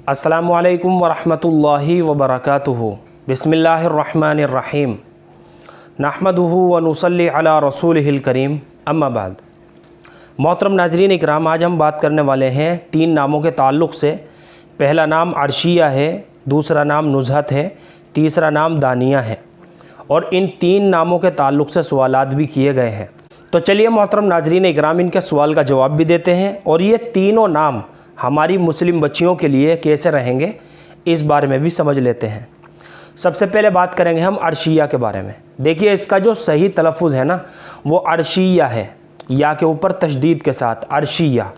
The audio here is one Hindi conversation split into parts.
अस्सलामुअलैकुम वरहमतुल्लाहि वबरकातुहू। बिस्मिल्लाहिर्रहमानिर्रहीम। नहमदुहू व नुसल्ली अला रसूलिहिल करीम, अम्मा बाद। मोहतरम नाज़रीन इकराम, आज हम बात करने वाले हैं 3 नामों के ताल्लुक़ से। पहला नाम अर्शिया है, दूसरा नाम नुज़हत है, तीसरा नाम दानिया है। और इन 3 नामों के ताल्लुक़ से सवालात भी किए गए हैं। तो चलिए मोहतरम नाज़रीन इकराम, इनके सवाल का जवाब भी देते हैं और ये तीनों नाम हमारी मुस्लिम बच्चियों के लिए कैसे रहेंगे इस बारे में भी समझ लेते हैं। सबसे पहले बात करेंगे हम अर्शिया के बारे में। देखिए, इसका जो सही तलफ़ुज़ है ना, वो अर्शिया है, या के ऊपर तशदीद के साथ अर्शिया,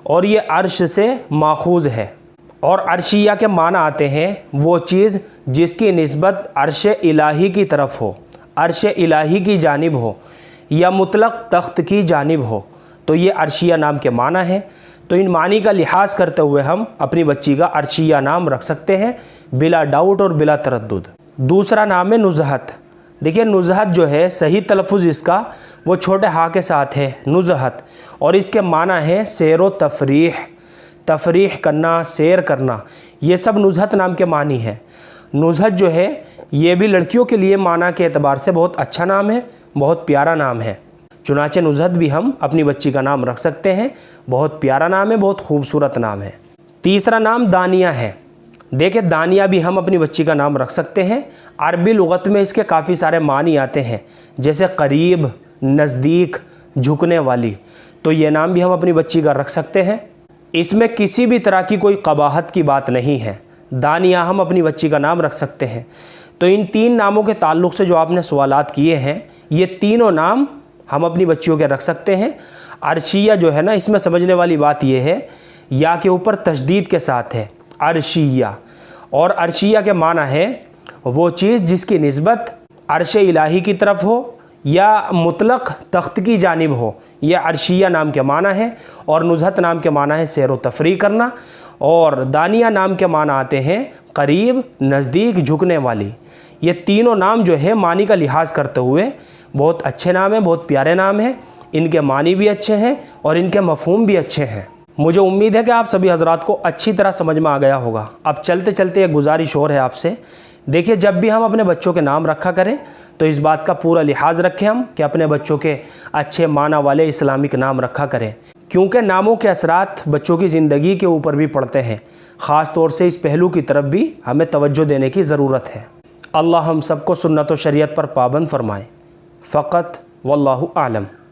और ये अर्श से माखूज़ है। और अर्शिया के माना आते हैं वो चीज़ जिसकी निस्बत अर्श इलाही की तरफ हो, अर्श इलाही की जानिब हो, या मुतलक तख्त की जानिब हो, तो ये अर्शिया नाम के माना है। तो इन मानी का लिहाज करते हुए हम अपनी बच्ची का अर्शिया नाम रख सकते हैं बिला डाउट और बिला तरद्दुद। दूसरा नाम है नुज़हत। देखिए, नुज़हत जो है सही तलफ़ुज़ इसका वो छोटे हा के साथ है, नुज़हत, और इसके माना है सैर व तफरीह, तफरीह करना, सैर करना, ये सब नुज़हत नाम के मानी है। नुज़हत जो है ये भी लड़कियों के लिए माना के एतबार से बहुत अच्छा नाम है, बहुत प्यारा नाम है। चुनाचे नुज़हत भी हम अपनी बच्ची का नाम रख सकते हैं। बहुत प्यारा नाम है, बहुत खूबसूरत नाम है। तीसरा नाम दानिया है। देखिए, दानिया भी हम अपनी बच्ची का नाम रख सकते हैं। अरबी लुगत में इसके काफ़ी सारे मानी आते हैं, जैसे करीब, नज़दीक, झुकने वाली। तो ये नाम भी हम अपनी बच्ची का रख सकते हैं। इसमें किसी भी तरह की कोई कबाहत की बात नहीं है। दानिया हम अपनी बच्ची का नाम रख सकते हैं। तो इन 3 नामों के ताल्लुक़ से जो आपने सवालात किए हैं, ये तीनों नाम हम अपनी बच्चियों के रख सकते हैं। अर्शिया जो है ना, इसमें समझने वाली बात यह है, या के ऊपर तशदीद के साथ है अर्शिया, और अर्शिया के माना है वो चीज़ जिसकी निस्बत अर्श इलाही की तरफ हो या मुतलक तख्त की जानिब हो, यह अर्शिया नाम के माना है। और नुज़हत नाम के माना है सैर व तफरीह करना, और दानिया नाम के माना आते हैं करीब, नज़दीक, झुकने वाली। ये तीनों नाम जो है मानी का लिहाज करते हुए बहुत अच्छे नाम हैं, बहुत प्यारे नाम हैं। इनके मानी भी अच्छे हैं और इनके मफ़हूम भी अच्छे हैं। मुझे उम्मीद है कि आप सभी हज़रात को अच्छी तरह समझ में आ गया होगा। अब चलते चलते एक गुजारिश और है आपसे। देखिए, जब भी हम अपने बच्चों के नाम रखा करें तो इस बात का पूरा लिहाज रखें हम कि अपने बच्चों के अच्छे माना वाले इस्लामिक नाम रखा करें, क्योंकि नामों के असरात बच्चों की ज़िंदगी के ऊपर भी पड़ते हैं। ख़ास तौर से इस पहलू की तरफ भी हमें तवज्जो देने की ज़रूरत है। अल्लाह हम सबको सुन्नत व शरीयत पर पाबंद फरमाए। फ़क़त वल्लाहु आलम।